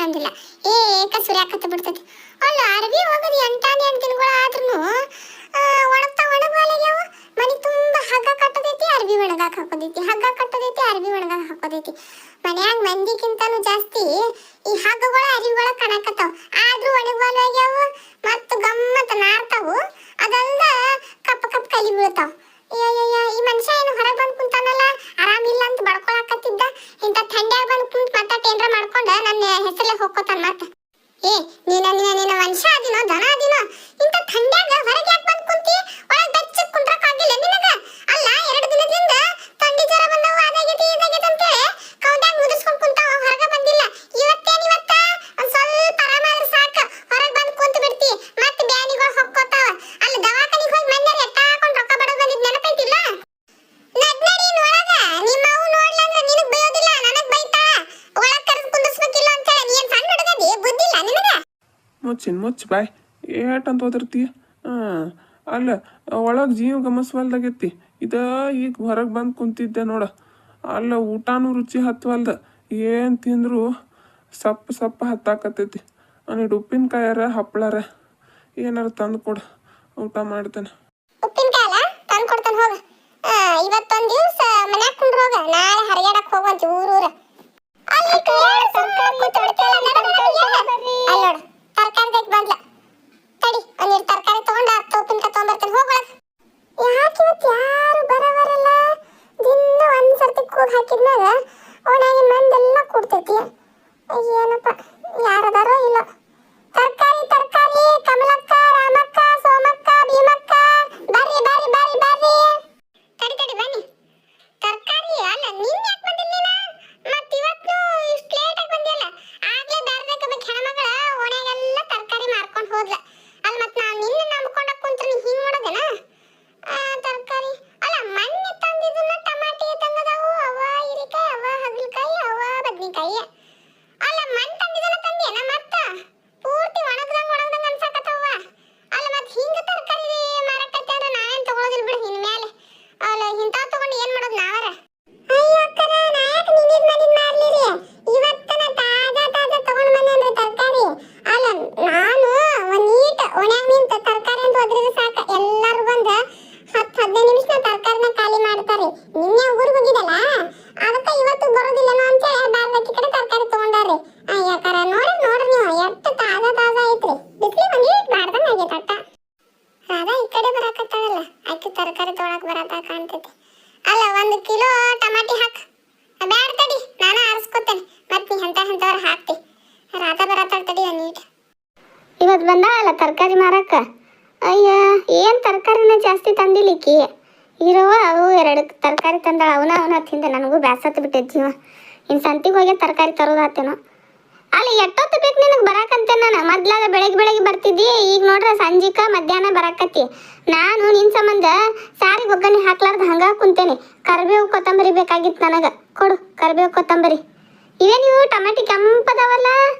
ಇರಂಗಿಲ್ಲ. ಏಕ ಸುರ್ಯಾಕತ್ತ ಬಿಡ್ತೈತಿ. ಅಲ್ಲ ಅರ್ಬಿ ಹೋಗೋದು 8 ದಿನಗಳು ಆದ್ರೂ ಒಣಗ್ತಾ ಒಣಗವಾಲಾಗ್ಯಾವ. ಮನೆ ತುಂಬ ಹಗ್ಗ ಕಟ್ಟದೈತಿ, ಅರ್ಬಿ ಒಣಗಾಕ ಹಾಕೋದೈತಿ, ಹಗ್ಗ ಕಟ್ಟದೈತಿ, ಅರ್ಬಿ ಒಣಗಾಕ ಹಾಕೋದೈತಿ. ಮನ್ಯಾಗ ಮಂದಿಗಿಂತನೂ ಜಾಸ್ತಿ ಈ ಹಗ್ಗಗಳ ಅರಿವಿಗಳ ಕಣಕತ್ತಾವ. ಆದ್ರೂ ಒಣಗವಾಲಾಗ್ಯಾವ. ಮತ್ತು ಗಮ್ಮತ್ ನಾರ್ತಾವು. ಅದಲ್ದ ಕಪ್ಪ ಕಪ್ಪ ಕಲಿ ಬೀಳ್ತಾವ. ಈ ಮನುಷ್ಯ ಏನು ಹೊರಗೆ ಬಂದು ಕುಂತಾನಲ್ಲ, ಆರಾಮಿಲ್ಲ ಅಂತ ಬಡ್ಕೊಳಕತ್ತಿದ್ದ. ಇಂಥ ಥಂಡ್ಯಾಗ ಬಂದು ಕುಂತ ಮತ್ತ ಏನ್ರ ಮಾಡ್ಕೊಂಡ ನನ್ನ ಹೆಸರಲ್ಲೇ ಹೋಗ್ಕೋತಾನ ಮತ್ತ. ನೀನ ಮನುಷ್ಯ ಅದಿನೋ ದನ ಅದಿನೋ, ಇಂಥ ಥಂಡ್ಯಾಗ ಹೊರಗೆ ಯಾಕೆ ಬಂದು ಕುಂತಿ? ಒಳಗೆ ಬೆಚ್ಚಗೆ ಕುಂದ್ರಕ್ಕಾಗಿಲ್ಲ ನಿನಗ? ಅಲ್ಲ 2 ದಿನದಿಂದ ಥಂಡಿ ಜ್ವರ ಬಂದವು, ಅದಾಗೈತಿ ಇದಾಗೈತಿ ಅಂತೇಳಿ ಕೌಂಟ್ಯಾಗ ಮುದಿಸ್ಕೊಂಡು ಕುಂತಾವ, ಹೊರಗೆ ಬಂದಿಲ್ಲ. ಇವತ್ತು ಒಂದು ಸ್ವಲ್ಪ ಆರಾಮಾದ್ರೆ ಸಾಕು, ಹೊರಗೆ ಬಂದು ಕುಂತ ಬಿಡ್ತಿ. ಮತ್ತೆ ಬ್ಯಾನಿಗಳು ಹೊಕ್ಕೋತಾವ. ಅಲ್ಲಿ ದವಾಖಾನಿಗೆ ಹೋಗಿ ಮನ್ಯಾರ ಎಟ್ಟಾಕೊಂಡು ರೊಕ್ಕ ಬಡೋದು ಬಂದಿದ್ದು ನೆನಪೈತಿಲ್ಲ? ನಡ್ನಡಿ ಒಳಗ ನಿಮ್ಮ ಅವು ನೋಡ್ಲಂದ್ರೆ ನಿನಗ್ ಬೈಯೋದಿಲ್ಲ, ನನಗ್ ಬೈತಾಳ. ಒಳಗೆ ಕರೆದು ಕುಂದಿಸ್ಬೇಕಿಲ್ಲ ಅಂತೇಳಿ. ನೀನ್ ಸಣ್ಣ ಹುಡುಗದಿ, ಬುದ್ಧಿಲ್ಲ ನಿನಗ? ಮುಚ್ಚ ಬಾಯ್ ಏಟಂತ ಓದಿರ್ತಿ. ಅಲ್ಲ ಒಳಗೆ ಜೀವ ಗಮನಿಸ್ವಲ್ದಾಗೈತಿ. ಈಗ ಹೊರಗೆ ಬಂದು ಕುಂತಿದ್ದೆ ನೋಡ. ಅಲ್ಲ ಊಟನೂ ರುಚಿ ಹತ್ವಲ್ದ. ಏನು ತಿಂದ್ರು ಸಪ್ಪ ಹತ್ತಾಕತ್ತೈತಿ. ನೀಡು ಉಪ್ಪಿನಕಾಯಾರ ಹಪ್ಪಳಾರ ಏನಾರ ತಂದು ಕೊಡು, ಊಟ ಮಾಡ್ತೇನೆ. ಉಪ್ಪಿನಕಾಯಲ್ಲ ತಂದು ಕೊಡ್ತಾನೆ, ಹೋಗ. ಇವತ್ತೊಂದು ದಿವಸ ಮನ್ಯಾಗ ಕುಂಡ್ರ ಹೋಗ, ನಾಳೆ ಹರಿಯಾಡಕ್ಕೆ ಹೋಗಂತ ಊರೂರ. ಅಲ್ಲಿ ನೋಡು ತರಕಾರಿ ಬಂದ್ಲ. ತಡಿ ಒಂದಿಟ್ಟು ತರಕಾರಿ ತಗೊಂಡು ಉಪ್ಪಿನಕಾಯಿ ತೊಗೊಂಬರ್ತೇನೆ, ಹೋಗೋಣ. ಯಾಕೆ ಇವತ್ತು ಯಾರು ಬರಲ್ಲ? ದಿನ ಒಂದ್ಸರ್ತಿ ಕೂಗ್ ಹಾಕಿದ್ಮ್ಯಾಗ ಅವನಾಗಿ ಮಂದೆಲ್ಲ ಕೂಡ್ತೈತಿ. ಏನಪ್ಪ ಯಾರದಾರೋ ಇಲ್ಲ. ತರಕಾರಿ ಕಮಲಕ್ಕ, ರಾಮಕ್ಕ, ಸೋಮಕ್ಕ, ಭೀಮಕ್ಕ, ಬರ್ರಿ ತಡಿ ಬನ್ನಿ. ತರಕಾರಿ ಅಲ್ಲ ನಿನ್ ಯಾಕೆ ಬಂದಿಲ್ಲ? ಮತ್ ಇವತ್ತು ಇಷ್ಟು ಲೇಟ್ ಆಗಿ ಬಂದಿಲ್ಲ. ಆಗ್ಲೇ ಬೇರೆ ಹೆಣ್ಮಗಳ ಓಣ್ಯಾಗೆಲ್ಲ ತರಕಾರಿ ಮಾರ್ಕೊಂಡು ಹೋದ್ಲ. ಅಲ್ಲಿ ಮತ್ ನಾನು ನಿನ್ನ ನಂಬ್ಕೊಂಡ ಕುಂತ್ರ ನೀ ಹಿಂಗ್ ಮಾಡೋದೇನ? ತರಕಾರಿ ಅಲ್ಲ ಮೊನ್ನೆ ತಂದಿದ್ದನ್ನ ಟಮಾಟಿ ತಂದದಾವು, ಅವ ಹೀರೆಕಾಯಿ, ಅವ ಹಾಗಲಕಾಯಿ, ಅವ ಬದ್ನಿಕಾಯಿ. ಅಲ್ಲ ಮೊನ್ನೆ ತಂದಿದ್ದನ್ನ ತಂದೇನ ಮತ್ತ? ಪೂರ್ತಿ ಒಣಗ್ದಂಗ ಅನ್ಸಾಕತ್ತವ. ಅಲ್ಲ ಮತ್ ಹಿಂಗ ತರಕಾರಿ ಮಾರಕೈತೆ ಅಂದ್ರೆ ನಾನೇನ್ ತಗೊಳೋದಿಲ್ಲ ಬಿಡು ಇನ್ ಮೇಲೆ. ಅಲ್ಲ ಇಂಥವ್ ತಗೊಂಡು ಏನ್ ಮಾಡೋದು ನಾವರ? ಅಯ್ಯೋ ಅಕ್ಕರ, ನಾ ಯಾಕೆ ನಿನ್ನಿದ್ ಮನಿದ್ ಮಾರ್ಲಿರಿ? ಇವತ್ತನ ತಾಜಾ ತಗೊಂಡು ಬಂದೆ ಅಂದ್ರೆ ತರಕಾರಿ. ಅಲ್ಲ ನಾನು ಒಂದ್ ನೀಟ್ ಒಣ್ಯಾಗ ನಿಂತ ತರಕಾರಿ ಅಂತ ಹೋದ್ರಿದ್ರೆ ಸಾಕ, ಎಲ್ಲರೂ ಬಂದ 10-15 ನಿಮಿಷ ತರಕಾರಿನ ಖಾಲಿ ಮಾಡ್ತಾರೆ. ನಿನ್ನೆ ಊರಿಗೆ ಹೋಗಿದ್ದಲ್ಲ, ಅದಕ್ಕೆ ಇವತ್ತು ಬರೋದಿಲ್ಲನೋ ಅಂತೇಳಿ ಬೇರೆ ಕಡೆ ತರಕಾರಿ ತಗೊಂಡಾರ್ರಿ. ಅಯ್ಯಕ್ಕರ ನೋಡ್ರಿ ನೀವು ಎಷ್ಟು ತಾಜಾ ಐತ್ರಿ. ಬಿಸ್ಲಿ ಒಂದೀಟ್ ಬಾರ್ದಂಗ ಆಗೈತೆ ಅಟ್ಟ. ರಾಧಾ ಈ ಕಡೆ ಬರಾಕತ್ತಾಳಲ್ಲ, ಆಕೆ ತರಕಾರಿ ತೊಗೊಳಕ್ ಬರತ್ತ ಕಾಣ್ತೈತಿ. ಅಲ್ಲ 1 ಕಿಲೋ ಟಮಾಟಿ ಹಾಕ್. ಬ್ಯಾಡ ತಡಿ, ನಾನು ಆರಿಸ್ಕೊತೇನೆ. ಮತ್ತೆ ನೀ ಎಂಥವ್ರು ಹಾಕ್ತಿ. ರಾಧಾ ಬರತ್ತಾಳ ತಡಿ ಒಂದೀಟ್. ಇವತ್ತು ಬಂದಾಳಲ್ಲ ತರಕಾರಿ ಮಾರಕ್ಕ. ಅಯ್ಯ ಏನು ತರಕಾರಿನ ಜಾಸ್ತಿ ತಂದಿಲಿಕ್ಕಿ. ಇರುವ ಅವು 2 ತರಕಾರಿ ತಂದಾಳ. ಅವನ ತಿಂದೆ ನನಗೂ ಬ್ಯಾಸತ್ತು ಬಿಟ್ಟೈತಿ ಜೀವ. ಇನ್ನು ಸಂತಿಗೆ ಹೋಗಿ ತರಕಾರಿ ತರೋದಾತೇನೋ. ಅಲ್ಲಿ ಎಷ್ಟೊತ್ತು ಬೇಕು ನಿನಗೆ ಬರಾಕಂತೆ? ನಾನು ಮೊದ್ಲಾಗ ಬೆಳಗ್ಗೆ ಬರ್ತಿದ್ದಿ, ಈಗ ನೋಡ್ರೆ ಸಂಜಿಕ ಮಧ್ಯಾಹ್ನ ಬರಾಕತ್ತಿ. ನಾನು ನಿನ್ನ ಸಂಬಂಧ ಸಾರಿಗೆ ಒಗ್ಗರಣೆ ಹಾಕ್ಲಾರ್ದು ಹಂಗ ಕುಂತೇನೆ. ಕರಿಬೇವು ಕೊತ್ತಂಬರಿ ಬೇಕಾಗಿತ್ತು ನನಗೆ. ಕೊಡು ಕರಿಬೇವು ಕೊತ್ತಂಬರಿ. ಇವೇ ನೀವು ಟಮಾಟಿ ಕೆಂಪದವಲ್ಲ,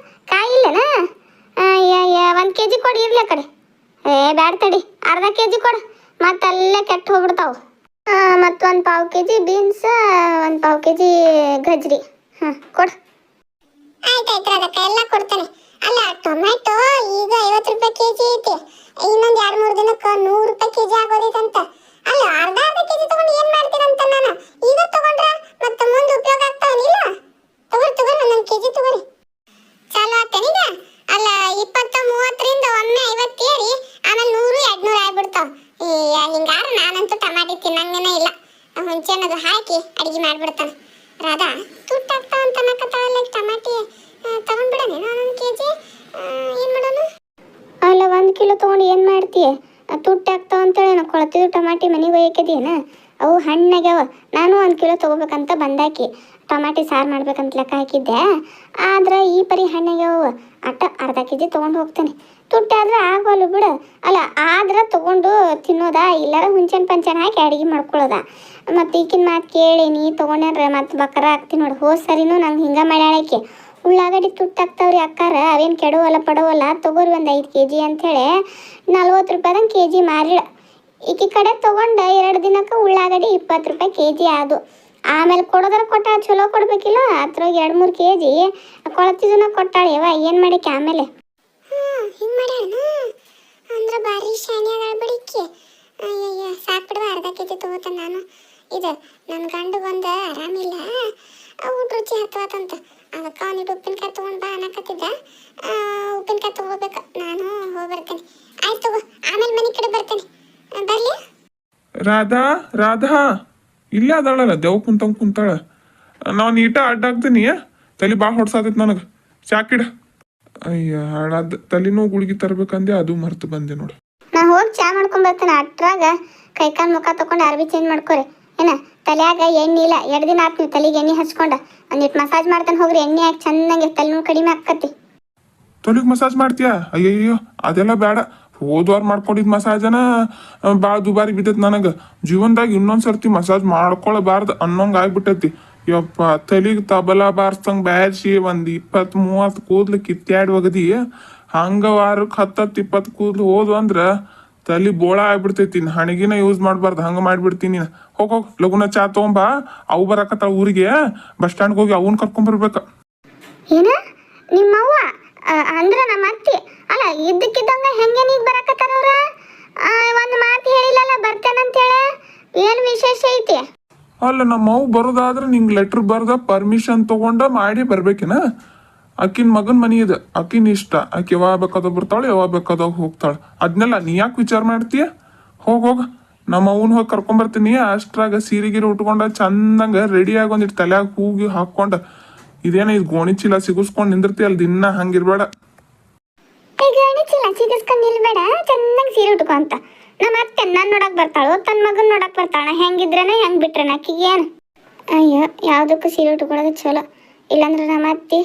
ಕಾಯಿ ಇಲ್ಲೇನಾ? 1 kg ಕೊಡಿ ಇರ್ಲಿ ಕಡೆ. ಬ್ಯಾಡ ತಡಿ, ಅರ್ಧ kg ಕೊಡು, ಮತ್ತೆ ಅಲ್ಲೇ ಕೆಟ್ಟು ಹೋಗ್ಬಿಡ್ತಾವು. ಮತ್ತು 1 ಪಾವು kg ಬೀನ್ಸ್, 1 ಪಾವು kg ಗಜ್ರಿ. ಕೊಡು. ಆಯ್ತಾಯ್ತು ಅದಕ್ಕೆ ಎಲ್ಲ ಕೊಡ್ತೇನೆ. ಅಲ್ಲ ಟೊಮೆಟೊ ಈಗ 50 ರೂಪಾಯಿ kg ಐತಿ. ಇನ್ನೊಂದು 2-3 ದಿನಕ್ಕೆ 100 ರೂಪಾಯಿ kg ಆಗೋದೈತಂತ. ಅಲ್ಲ ಅರ್ಧ kg ತಗೊಂಡು ಏನ್ ಮಾಡ್ತೀರಂತ? ನಾನು ಈಗ ತಗೊಂಡ್ರ ಮತ್ತೆ ಮುಂದೆ ಉಪಯೋಗ ಆಗ್ತಾವನಿಲ್ಲ? ತಗೋರಿ 1 kg ತಗೋರಿ. ಚಾಲು ಆತೇನೀಗ? ಅಲ್ಲ 20-30ರಿಂದ ಒಮ್ಮೆ 50 ಏರಿ ಆಮೇಲೆ 100-200 ಆಗ್ಬಿಡ್ತಾವ. ಹಿಂಗಾರ ನಾನಂತೂ ಟಮಾಟಿ ತಿನ್ನಂಗೇನೇ ಇಲ್ಲ. ಹುಂಚೆನದು ಹಾಕಿ ಅಡಿಗೆ ಮಾಡ್ಬಿಡ್ತಾನೆ. ರಾಧಾ ತುಟ್ಟಾಗ್ತಾವ ಅಂತ ಅನ್ನಕತ್ತಾಳಲ್ಲ, ಟಮಾಟಿ ತಗೊಂಡ್ಬಿಡೋಣ 1 kg. ಏನು ಮಾಡೋಣ? ಅಲ್ಲ 1 ಕಿಲೋ ತೊಗೊಂಡು ಏನು ಮಾಡ್ತೀಯ? ತುಟ್ಟಾಗ್ತಾವ ಅಂತೇಳಿ ಕೊಳತಿದ್ದು ಟಮಾಟಿ ಮನೆಗೆ ಒಯ್ಯಕದೇನ? ಅವು ಹಣ್ಣಾಗ್ಯಾವ. ನಾನು 1 ಕಿಲೋ ತೊಗೋಬೇಕಂತ ಬಂದಾಕಿ ಟಮಾಟಿ ಸಾರು ಮಾಡ್ಬೇಕಂತ ಲೆಕ್ಕ ಹಾಕಿದ್ದೆ. ಆದ್ರೆ ಈ ಪರಿ ಹಣ್ಣಾಗ್ಯಾವ. ಅರ್ಧ kg ತೊಗೊಂಡು ಹೋಗ್ತೇನೆ. ತುಟ್ಟಾದ್ರೆ ಆಗೋಲ್ಲ ಬಿಡು. ಅಲ್ಲ ಆದ್ರೆ ತೊಗೊಂಡು ತಿನ್ನೋದಾ, ಇಲ್ಲಾರ ಹುಂಚೆನ್ ಪಂಚೆನ್ ಹಾಕಿ ಅಡುಗೆ ಮಾಡ್ಕೊಳ್ಳೋದ. ಮತ್ತು ಈಗಿನ ಮಾತು ಕೇಳಿ ನೀ ತೊಗೊಂಡ್ರೆ ಮತ್ತೆ ಬಕರ ಆಗ್ತೀನಿ ನೋಡಿ. ಹೋದ ಸರಿನೂ ನಂಗೆ ಹಿಂಗೆ ಮಾಡ್ಯಾಳಕ್ಕೆ. ಉಳ್ಳಾಗಡ್ಡಿ ತುಟ್ಟಾಗ್ತಾವ್ರಿ ಅಕ್ಕಾರ, ಅವೇನು ಕೆಡವಲ್ಲ ಪಡವಲ್ಲ, ತೊಗೋರಿ 1 5 kg ಅಂಥೇಳಿ 40 ರೂಪಾಯಿದಂಗೆ kg ಮಾರಿಳ. ಈಕಿ ಕಡೆ ತೊಗೊಂಡು 2 ದಿನಕ್ಕೆ ಉಳ್ಳಾಗಡ್ಡಿ 20 ರೂಪಾಯಿ kg ಆದು. ಆಮೇಲೆ ಕೊಡೋದ್ರ ಕೊಟ್ಟಾಳ, ಚಲೋ ಕೊಡ್ಬೇಕಿಲ್ಲ. ಅದ್ರಾಗ 2-3 ಕೆಜಿ ಕೊಳತಿದನ ಕೊಟ್ಟಾಳ. ಯವ್ವ ಏನು ಮಾಡಿಕೆ ಆಮೇಲೆ? ಹಿಂಗೆ ಮಾಡ್ಯಾಳ ಅಂದ್ರೆ ಭಾರಿ ಶಾನೆ ಅದಾಳ ಬಿಡಿಕ್ಕಿ. ಅಯ್ಯಯ್ಯ ಸಾಕು ಬಿಡುವ, ಅರ್ಧ ಕೆಜಿ ತಗೋತಾನೆ ನಾನು. ಇದು ನನ್ನ ಗಂಡಗೊಂದು ಆರಾಮಿಲ್ಲ, ಊಟ ರುಚಿ ಹತ್ತವಾತಂತ. ಅದಕ್ಕೆ ಅವನಿಗೆ ಉಪ್ಪಿನಕಾಯಿ ತೊಗೊಂಡು ಬಾ ಅನ್ನಕತ್ತಿದ್ದ. ಉಪ್ಪಿನಕಾಯಿ ತಗೋಬೇಕು, ನಾನು ಹೋಗಿ ಬರ್ತೇನೆ. ಆಯ್ತು ತಗೋ, ಆಮೇಲೆ ಮನೆ ಕಡೆ ಬರ್ತೇನೆ. ಬರಲಿ? ರಾಧಾ ರಾಧಾ ಇಲ್ಲೇ ಅದಾಳಲ್ಲ, ದೇವ್ ಕುಂತಾಳ. ನಾವು ನೀಟ ಅಡ್ಡಾಗ್ತೀನಿ, ತಲೆ ಭಾಳ ಹೊಡ್ಸಾತೈತಿ ನನಗೆ. ಚಾಕಿಡ. ಅಯ್ಯ ಹಾಳಾದ ತಲೆನೂ ಗುಳಿಗೆ ತರ್ಬೇಕಂದೆ, ಅದು ಮರ್ತು ಬಂದೆ ನೋಡು. ನಾ ಹೋಗಿ ಚಾ ಮಾಡ್ಕೊಂಡ್ ಬರ್ತೇನೆ. ಅಟ್ರಾಗ ಕೈಕಾಲು ಮುಖ ತಗೊಂಡು ಅರ್ಬಿ ಚೇಂಜ್ ಮಾಡ್ಕೊರಿ. ಏನ ತಲೆಯಾಗ ಎಣ್ಣೆ ಇಲ್ಲ, 2 ದಿನ ಆತ್ ನೀವು ತಲೆಗೆ ಎಣ್ಣೆ ಹಚ್ಕೊಂಡ. ಒಂದಿಟ್ಟು ಮಸಾಜ್ ಮಾಡ್ತಾನೆ ಹೋಗ್ರಿ, ಎಣ್ಣೆ ಹಾಕಿ ಚೆನ್ನಾಗಿ ತಲೆನೂ ಕಡಿಮೆ ಆಕ್ಕತಿ. ತಲೆಗೆ ಮಸಾಜ್ ಮಾಡ್ತೀಯಾ? ಅಯ್ಯಯ್ಯೋ ಅದೆಲ್ಲ ಬೇಡ. ಹೋದ್ವಾರ ಮಾಡ್ಕೊಂಡಿದ್ ಮಸಾಜನ ಭಾಳ ದುಬಾರಿ ಬಿದ್ದೈತಿ ನನಗೆ. ಜೀವನದಾಗ ಇನ್ನೊಂದು ಸರ್ತಿ ಮಸಾಜ್ ಮಾಡ್ಕೊಳ್ಬಾರ್ದು ಅನ್ನೋಂಗೆ ಆಗ್ಬಿಟ್ಟೈತಿ. ಯಪ್ಪ ತಲೆಗೆ ತಬಲ ಬಾರ್ಸಂಗೆ ಬ್ಯಾಡ್ಸಿ 20-30 ಕೂದ್ಲು ಕಿತ್ಯಾಡಿ ಒಗದಿ. ಹಂಗೆ ವಾರಕ್ಕೆ 10-20 ಕೂದ್ಲು ಹೋದ್ವು ಅಂದ್ರೆ ತಲೆ ಬೋಳ ಆಗ್ಬಿಡ್ತೈತಿ. ಹಣಗಿನ ಯೂಸ್ ಮಾಡಬಾರ್ದು, ಹಂಗೆ ಮಾಡಿಬಿಡ್ತೀನಿ. ಹೋಗಿ ಲಗುನ ಚಾ ತೊಗೊಂಬಾ. ಅವು ಬರಾಕತ್ತಾಳ ಊರಿಗೆ, ಬಸ್ ಸ್ಟ್ಯಾಂಡ್ಗೆ ಹೋಗಿ ಅವನ್ ಕರ್ಕೊಂಬರ್ಬೇಕು. ಏನ ನಿಮ್ಮವ್ವ ಅಂದ್ರ ನಮ್ಮ ಅತ್ತಿ? ಅಲ್ಲ ಇದ್ದಕ್ಕಿದ್ದಂಗ ಹೆಂಗೆ ನೀಗ್ ಬರಾಕತ್ತಾರ ಅವ್ರ? ಒಂದು ಮಾತು ಹೇಳಿಲ್ಲಲ್ಲ ಬರ್ತೇನಂತೇಳಿ. ಏನು ವಿಶೇಷ ಐತಿ? ಅಲ್ಲ ನಮ್ಮ ಅವು ಬರೋದಾದ್ರೆ ನಿಂಗೆ ಲೆಟ್ರ್ ಬರ್ದ ಪರ್ಮಿಷನ್ ತೊಗೊಂಡ ಮಾಡಿ ಬರ್ಬೇಕೇನ? ಆಕಿನ ಮಗನ ಮನಿ ಇದೆ, ಆಕಿನ ಇಷ್ಟ. ಆಕೆ ಯಾವಾಗ ಬೇಕಾದ ಬರ್ತಾಳೆ, ಯಾವಾಗ ಬೇಕಾದಾಗ ಹೋಗ್ತಾಳೆ. ಅದನ್ನೆಲ್ಲ ನೀ ಯಾಕೆ ವಿಚಾರ ಮಾಡ್ತೀಯ? ಹೋಗ ನಮ್ಮ ಅವನ್ ಹೋಗಿ ಕರ್ಕೊಂಬರ್ತೀನಿ. ಅಷ್ಟ್ರಾಗ ಸೀರೆಗಿರಿ ಉಟ್ಕೊಂಡ ಚಂದಂಗ ರೆಡಿಯಾಗಿ ಒಂದಿಟ್ಟು ತಲೆಯಾಗ ಹೂಗಿ ಹಾಕ್ಕೊಂಡ, ಇದೇನ ಇದು ಗೋಣಿ ಚೀಲ ಸಿಗಿಸ್ಕೊಂಡು ನಿಂದಿರ್ತಿ ಅಲ್ಲಿ ದಿನ. ಹಂಗಿರ್ಬೇಡ. ಗೋಣಿ ಚೀಲ ಸಿಗಿಸ್ಕೊಂಡು ನಿಲ್ಬೇಡ, ಚೆನ್ನಾಗಿ ಸೀರೆ ಉಟ್ಕೊಂತ. ನಮ್ಮ ಅತ್ತೆ ನನ್ನ ನೋಡಕ್ ಬರ್ತಾಳು, ತನ್ನ ಮಗನ್ ನೋಡಕ್ ಬರ್ತಾಳ. ಹೆಂಗಿದ್ರೇನ ಹೆಂಗ್ ಬಿಟ್ರೇನ ಆಕಿಗೆ ಏನು? ಅಯ್ಯೋ ಯಾವುದಕ್ಕೂ ಸೀರೆ ಉಟ್ಕೊಳ್ಳೋದು ಚಲೋ. ಇಲ್ಲಾಂದ್ರೆ ನಮ್ಮ ಅತ್ತಿ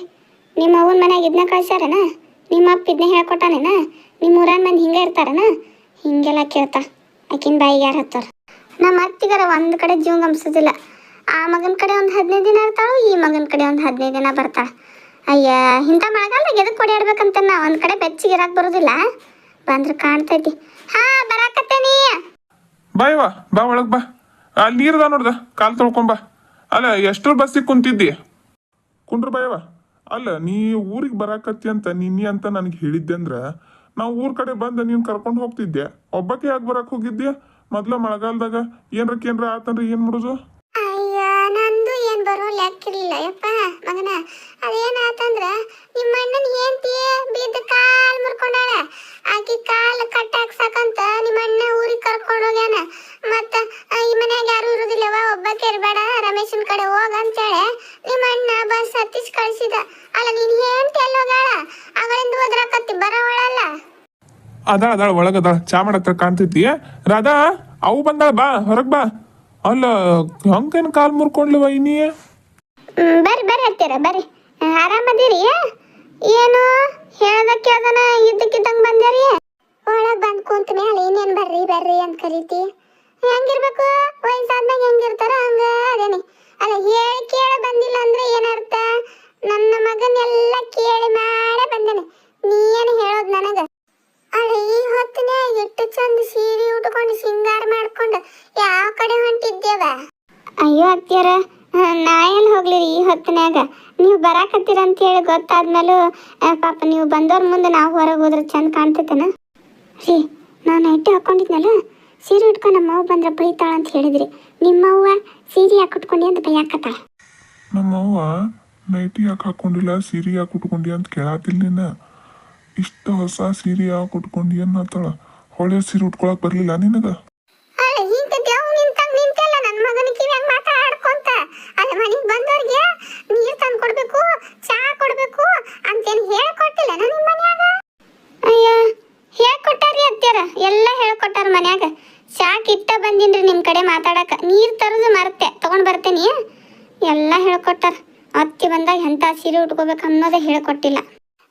ನಿಮ್ಮ ಅವ್ವನ ಮನ್ಯಾಗ ಇದನ್ನ ಕಳ್ಸ್ಯಾರನ? ನಿಮ್ಮ ಅಪ್ಪ ಇದನ್ನ ಹೇಳ್ಕೊಟ್ಟಾನೇನ? ನಿಮ್ಮ ಊರನ್ ಮಂದಿ ಹಿಂಗೆ ಇರ್ತಾರನ? ಹಿಂಗೆಲ್ಲ ಕೇಳ್ತಾ ಆಕಿನ ಬಾಯಿಗೆ ಯಾರು ಹತ್ತಾರ? ನಮ್ಮ ಅತ್ತಿಗಾರ ಒಂದು ಕಡೆ ಜೀವ ಗಮಸೋದಿಲ್ಲ. ಆ ಮಗನ ಕಡೆ ಒಂದು 15 ದಿನ ಇರ್ತಾಳು, ಈ ಮಗನ ಕಡೆ ಒಂದು 15 ದಿನ ಬರ್ತಾಳೆ. ಅಯ್ಯ ಇಂಥ ಮಳೆಗಾಲದಾಗ ಎದಕ್ಕೆ ಓಡಾಡ್ಬೇಕಂತ ನಾ ಒಂದು ಕಡೆ ಬೆಚ್ಚಿಗೆ ಇರಕ್ಕೆ ಬರೋದಿಲ್ಲ. ಬಂದ್ರೆ ಕಾಣ್ತೈತಿ. ಹಾ ಬರಾಕತ್ತೇನಿ. ಬಾಯ್ವಾ ಬಾ ಒಳಗೆ ಬಾ. ಅಲ್ಲಿ ನೀರ್ದ ನೋಡ್ದ, ಕಾಲು ತೊಳ್ಕೊಂಬ. ಅಲ್ಲ ಎಷ್ಟರ ಬಸ್ಸಿಗೆ ಕುಂತಿದ್ದಿ? ಕುಂಡ್ರ ಬಾಯವ. ಅಲ್ಲ ನೀ ಊರಿಗೆ ಬರಾಕತ್ತಿ ಅಂತ ನಿನ್ನೆ ಅಂತ ನನಗೆ ಹೇಳಿದ್ದೆ ಅಂದ್ರೆ ನಾವು ಊರ್ ಕಡೆ ಬಂದು ನೀನು ಕರ್ಕೊಂಡು ಹೋಗ್ತಿದ್ದೆ. ಒಬ್ಬಕ್ಕೆ ಯಾಕೆ ಬರಕ್ಕೆ ಹೋಗಿದ್ದೆ? ಮೊದ್ಲ ಮಳೆಗಾಲದಾಗ ಏನ್ರ ಆತಂದ್ರೆ ಏನು ಮಾಡೋದು? ಅಯ್ಯ ನಂದು ಏನು ಬರೋ ಲೆಕ್ಕಿರಲಿಲ್ಲ ಯಪ್ಪ ಮಗನ. ಅದೇನಾತಂದ್ರೆ ನಿಮ್ಮ ಅಣ್ಣನ ಹೆಂಡತಿ ಬಿದ್ದು ಕಾಲು ಮುರ್ಕೊಂಡಾಳ. ಆಕಿ ಕಾಲು ಕಟ್ಟಾಕ್ಸಕಂತ ನಿಮ್ಮ ಅಣ್ಣ ಊರಿಗೆ ಕರ್ಕೊಂಡು ಹೋಗ್ಯಾನ. ಮತ್ತು ಈ ಮನ್ಯಾಗ ಯಾರು ಇರೋದಿಲ್ಲವ, ಒಬ್ಬಕ್ಕೆ ಇರಬೇಡ, ರಮೇಶನ ಕಡೆ ಹೋಗಂತೇಳಿ ನಿಮ್ಮ ಅಣ್ಣ ಬಸ್ ಹತ್ತಿಸಿ ಕಳಿಸಿದ. ಅಲ್ಲ ನೀನು ಹೆಂಡತಿ ಎಲ್ಲಿ ಹೋಗಾಳ? ಅವಳಿಂದ ಹೋದ್ರಕತ್ತಿ ಬರೋವಳಲ್ಲ. ಅದಾಳ ಒಳಗದಾಳ, ಚಾ ಮಾಡತ್ರ ಕಾಣ್ತೈತಿ. ರಾಧಾ ಅವು ಬಂದಾಳ, ಬಾ ಹೊರಗೆ ಬಾ. ಅಲ್ಲ ಹಂಗೇನು ಕಾಲು ಮುರ್ಕೊಂಡ್ಲವ ಇನ್ನೀ? ಬರ್ರಿ ಹತ್ತಿರ ಬರ್ರಿ. ಆರಾಮದಿರಿ? ಏನು ಹೇಳ್ದ ಕೇಳ್ದನ ಇದ್ದಕ್ಕಿದ್ದಂಗೆ ಬಂದ್ಯಾರಿ? ಒಳಗೆ ಬಂದು ಕುಂತ ಮೇಲೆ ಇನ್ನೇನು ಬರ್ರಿ ಅಂತ ಕರೀತಿ? ಹೆಂಗಿರ್ಬೇಕು? ವಯಸ್ಸಾದ್ಮೇಲೆ ಹೆಂಗಿರ್ತಾರ ಹಂಗ ಅದೇನಿ. ಅಲ್ಲ ಹೇಳಿ ಕೇಳಿ ಬಂದಿಲ್ಲ ಅಂದ್ರೆ ಏನರ್ಥ? ನನ್ನ ಮಗನೆಲ್ಲ ಕೇಳಿ ಮಾಡೇ ಬಂದೇನೆ. ನೀ ಏನು ಹೇಳೋದು ನನಗೆ? ಅಲ್ಲ ಈ ಹೊತ್ತಿನಾಗ ಎಷ್ಟು ಚಂದ ಸೀರೆ ಉಟ್ಕೊಂಡು ಸಿಂಗಾರ ಮಾಡ್ಕೊಂಡು ಯಾವ ಕಡೆ ಹೊಂಟಿದ್ದೇವ? ಅಯ್ಯೋ ಅತ್ತಿಯರ, ನಾ ಎಲ್ಲಿ ಹೋಗ್ಲಿರಿ ಈ ಹೊತ್ತಿನಾಗ? ನೀವು ಬರಾಕತ್ತೀರ ಅಂತ ಹೇಳಿ ಗೊತ್ತಾದ್ಮೇಲೂ ಪಾಪ ನೀವು ಬಂದವ್ರ ಮುಂದೆ ನಾವು ಹೊರಗೆ ಹೋದ್ರೆ ಚಂದ ಕಾಣ್ತೈತೇನ ರೀ? ನಾನು ನೈಟಿ ಹಾಕೊಂಡಿದ್ನಲ್ಲ, ಸೀರೆ ಉಟ್ಕೊಂಡು ನಮ್ಮವ್ವ ಬಂದ್ರೆ ಬೈತಾಳ ಅಂತ ಹೇಳಿದ್ರಿ. ನಿಮ್ಮವ್ವ ಸೀರೆ ಯಾಕೆ ಉಟ್ಕೊಂಡಿ ಅಂತ ಬೈಯಾಕತ್ತಾಳ. ನಮ್ಮವ್ವ ನೈಟಿ ಯಾಕೆ ಹಾಕೊಂಡಿಲ್ಲ, ಸೀರೆ ಯಾಕೆ ಉಟ್ಕೊಂಡಿ ಅಂತ ಕೇಳಾತಿಲ್ಲ ನಿನ್ನ. ಇಷ್ಟ ಹೊಸ ಸೀರೆ ಯಾಕೆ ಉಟ್ಕೊಂಡಿ ಅನ್ನತ್ತಾಳ. ಹೊಳೆ ಸೀರೆ ಉಟ್ಕೊಳಕ್ ಬರ್ಲಿಲ್ಲ ನಿನಗ? ಅಲ್ಲ ಹಿಂಗ ದೇವ್ ನಿಂತಂಗ ನಿಂತೆಲ್ಲ ನನ್ನ ಮಗನ ಕಿವ್ಯಾಗ ಮಾತಾಡ್ಕೊಂತ. ಅಲ್ಲ ಮನೆಗೆ ಬಂದವ್ರಿಗೆ ನೀರು ತಂದು ಕೊಡ್ಬೇಕು, ಚಾ ಕೊಡ್ಬೇಕು ಅಂತೇನು ಹೇಳ್ಕೊಟ್ಟಿಲ್ಲ ನಿಮ್ಮ ಮನ್ಯಾಗ? ಅಯ್ಯ ಹೇಳ್ಕೊಟ್ಟಾರಿ ಅತ್ಯಾರ, ಎಲ್ಲ ಹೇಳ್ಕೊಟ್ಟಾರ ಮನ್ಯಾಗ. ಚಾಕ್ ಇಟ್ಟ ಬಂದಿನ್ರಿ ನಿಮ್ಮ ಕಡೆ ಮಾತಾಡಕ. ನೀರು ತರೋದು ಮರ್ತೆ, ತಗೊಂಡು ಬರ್ತೇನಿ. ಎಲ್ಲ ಹೇಳ್ಕೊಟ್ಟಾರ. ಅತ್ತಿ ಬಂದಾಗ ಎಂಥ ಸೀರೆ ಉಟ್ಕೋಬೇಕು ಅನ್ನೋದೇ ಹೇಳ್ಕೊಟ್ಟಿಲ್ಲ.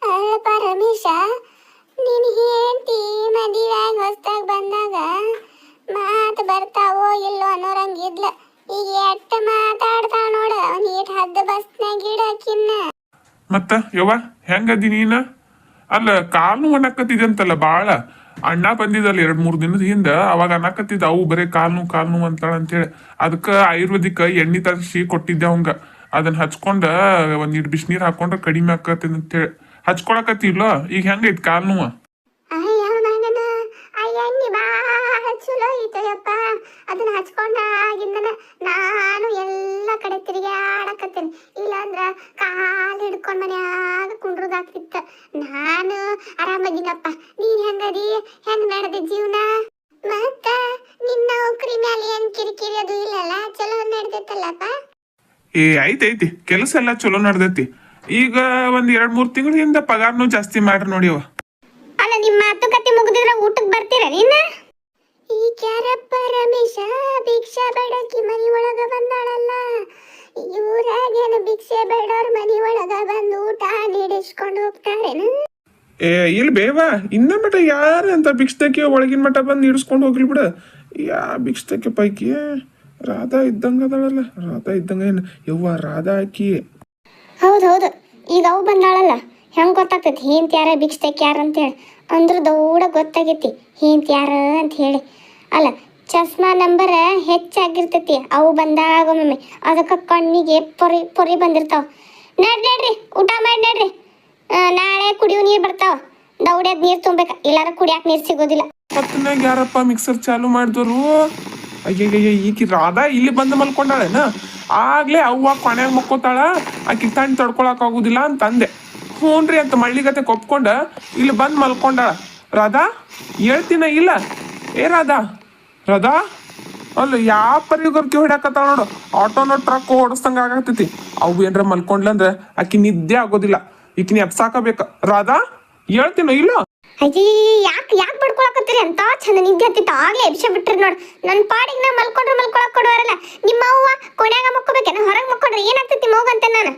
ಅಲ್ಲಪ್ಪ ರಮೇಶ, ನೀನು ಹೆಂಡತಿ ಮದುವೆಯಾಗಿ ಹೊಸ್ದಾಗ ಬಂದಾಗ ಮಾತು ಬರ್ತಾವೋ ಇಲ್ಲೋ ಅನ್ನೋರಂಗಿದ್ಲ. ಈಗ ಎಟ್ಟ ಮಾತಾಡ್ತಾಳ ನೋಡ, ನೀಟ್ ಹದ್ದ ಬಸ್ನಾಗ ಇಡಾಕಿನ್ನ. ಮತ್ತ ಯವ್ವ ಹೆಂಗದಿ ನೀನ? ಅಲ್ಲ ಕಾಲು ಒಣಕತ್ತಿದೆ ಅಂತಲ್ಲ ಭಾಳ. ಅಣ್ಣ ಬಂದಿದ್ದಲ್ಲ 2-3 ದಿನದ ಹಿಂದ ಅವಾಗ ಅನ್ನಕತ್ತಿದ್ದ ಅವು ಬರೀ ಕಾಲ್ ನೋವು ಅಂತಾಳ ಅಂತೇಳಿ ಅದಕ್ಕ ಆಯುರ್ವೇದಿಕ್ ಎಣ್ಣೆ ತರಿಸಿ ಕೊಟ್ಟಿದ್ದೆ ಅವಂಗ ಅದನ್ನ ಹಚ್ಕೊಂಡ ಒಂದಿಟ್ಟು ಬಿಸಿನೀರ್ ಹಾಕೊಂಡ್ರೆ ಕಡಿಮೆ ಆಕತಿ ಅಂತೇಳಿ ಹಚ್ಕೊಳಕತ್ತಿಲ್ಲ. ಈಗ ಹೆಂಗೈತಿ ಕಾಲ್ ನೋವು? ಅಯ್ಯ ಮಗನ ಅಯ್ಯ ಎಣ್ಣೆ ಭಾಳ ಚಲೋ ಐತಯ್ಯಪ್ಪ. ಅದನ್ನ ಹಚ್ಕೊಂಡಾಗಿಂದನ ನಾನು ಎಲ್ಲ ಕಡೆ ತಿರುಗಾಡಕತ್ತೇನೆ. ಇಲ್ಲಾಂದ್ರ ಕಾಲು ಹಿಡ್ಕೊಂಡ್ ಮನ್ಯಾಗ ಕುಂಡ್ರದಾಗ್ತಿತ್ತ. ನಾನು ಆರಾಮದಿನಪ್ಪ. ನೀನ್ ಹೆಂಗದಿ? ಹೆಂಗ್ ನಡೆದ ಜೀವನ? ಮತ್ತ ನಿನ್ನ ನೌಕರಿ ಮ್ಯಾಲೆ ಏನ್ ಕಿರಿಕಿರಿ ಅದು ಇಲ್ಲಲ್ಲ? ಚಲೋ ನಡೆದೈತಲ್ಲಪ್ಪ? ಐತಿ ಕೆಲಸ ಎಲ್ಲ ಚಲೋ ನಡ್ದೈತಿ. ಈಗ ಒಂದ್ 2-3 ತಿಂಗಳಿಂದ ಪಗಾರ್ನು ಜಾಸ್ತಿ ಮಾಡ್ರಿ ನೋಡಿವ. ಅಲ್ಲ ನಿಮ್ಮ ಮಾತುಕತೆ ಮುಗಿದಿದ್ರ ಊಟಕ್ಕೆ ಬರ್ತೀರ ನೀನ? ಈ ಕ್ಯಾರಪ್ಪ ರಮೇಶ ಭಿಕ್ಷಾ ಬೇಡಕಿ ಮನಿ ಒಳಗ ಬಂದಾಳಲ್ಲ, ಇವ್ರಾಗೇನು ಭಿಕ್ಷೆ ಬೇಡವ್ರ ಮನಿ ಒಳಗ ಬಂದು ಊಟ ನೀಡಿಸ್ಕೊಂಡು ಹೋಗ್ತಾರೇನು? ಇಲ್ ಬೇವಾ ಇನ್ನ ಮಟ ಯಾರ ಅಂತ ಭಿಕ್ಷತಕ್ಕೆ ಒಳಗಿನ ಮಠ ಬಂದು ಇಡಿಸ್ಕೊಂಡು ಹೋಗ್ಲಿ ಬಿಡ. ಯಾ ಭಿಕ್ಷತಕ್ಕೆ ಪೈಕಿ ರಾಧಾ ಇದ್ದಂಗ ಅದಳಲ್ಲ, ರಾಧಾ ಇದ್ದಂಗ ಏನ್ ಯವ್ವ ರಾಧಾ ಆಕಿ. ಹೌದೌದು, ಈಗ ಅವು ಬಂದಾಳಲ್ಲ, ಹೆಂಗ್ ಗೊತ್ತಾಗ್ತೈತಿ ಹಿಂತ ಯಾರ ಭಿಕ್ಷತಕ್ಕೆ ಯಾರ ಅಂತೇಳಿ? ಅಂದ್ರ ದೌಡ ಗೊತ್ತಾಗೈತಿ ಹಿಂತ ಯಾರ ಅಂತ ಹೇಳಿ. ಅಲ್ಲ ಚಸ್ಮಾ ನಂಬರ್ ಹೆಚ್ಚಾಗಿರ್ತೈತಿ ಅವು ಬಂದಾಗ ಒಮ್ಮೆ, ಅದಕ್ಕೆ ಕಣ್ಣಿಗೆ ಪೊರಿ ಪೊರಿ ಬಂದಿರ್ತಾವ. ನಡ್ರಿ ಊಟ ಮಾಡಿ ನಡ್ರಿ, ನಾಳೆ ಕುಡಿಯೋ ನೀರು ಬರ್ತಾವ. ದೌಡ್ಯದ ನೀರು ತುಂಬೇಕ, ಇಲ್ಲಾರ ಕುಡಿಯಾಕ ನೀರು ಸಿಗೋದಿಲ್ಲ. ಹೊತ್ತಿನಾಗ ಯಾರಪ್ಪ ಮಿಕ್ಸರ್ ಚಾಲು ಮಾಡಿದವರು? ಅಯ್ಯಯ್ಯ ಈಕಿ ರಾಧಾ ಇಲ್ಲಿ ಬಂದು ಮಲ್ಕೊಂಡಾಳೇನ? ಆಗ್ಲೇ ಅವ್ವ ಕೊನೆಯಾಗ ಮಕ್ಕೋತಾಳ, ಆಕಿ ತಣ್ಣು ತಡ್ಕೊಳಕ್ ಆಗುದಿಲ್ಲ ಅಂತ ಅಂದೆ. ಹ್ಞೂನ್ರಿ ಅಂತ ಮಳ್ಳಿಗತೆ ಕೊಪ್ಕೊಂಡ ಇಲ್ಲಿ ಬಂದು ಮಲ್ಕೊಂಡಾಳ. ರಾಧಾ ಹೇಳ್ತೀನ ಇಲ್ಲ? ಏ ರಾಧಾ ಅಲ್ಲ ಯಾವ ಪರಿಗರ್ಕಿ ಹೊಡ್ಯಾಕತ್ತಾಳ ನೋಡು. ಆಟೋನ ಟ್ರಕ್ ಓಡಿಸ್ದಂಗ ಆಗತೈತಿ. ಅವು ಏನ್ರ ಮಲ್ಕೊಂಡ್ಲಂದ್ರ ಆಕಿ ನಿದ್ದೆ ಆಗೋದಿಲ್ಲ, ಈಕಿನ ಎಪ್ಸಾಕಬೇಕ. ರಾಧಾ ಹೇಳ್ತೀನ ಇಲ್ಲ? ಅಯ್ಯ ಯಾಕೆ ಬಡ್ಕೊಳಕತ್ತೀರಿ? ಅಂತ ಚಂದ ನಿದ್ದೆ ಹತ್ತಿತ್ತು, ಆಗ್ಲೇ ಎಬ್ಸ ಬಿಟ್ರಿ ನೋಡ್. ನನ್ನ ಪಾಡಿಗೆ ನಾ ಮಲ್ಕೊಳಕ್ ಕೊಡುವಾರಲ್ಲ. ನಿಮ್ಮ ಅವ್ವ ಕೊನೆಯಾಗ ಮಕ್ಕೋಬೇಕೇನ? ಹೊರಗೆ ಮಕ್ಕೊಂಡ್ರೆ ಏನಾಗ್ತೈತಿ ಮೋಗಂತೆ ನಾನು.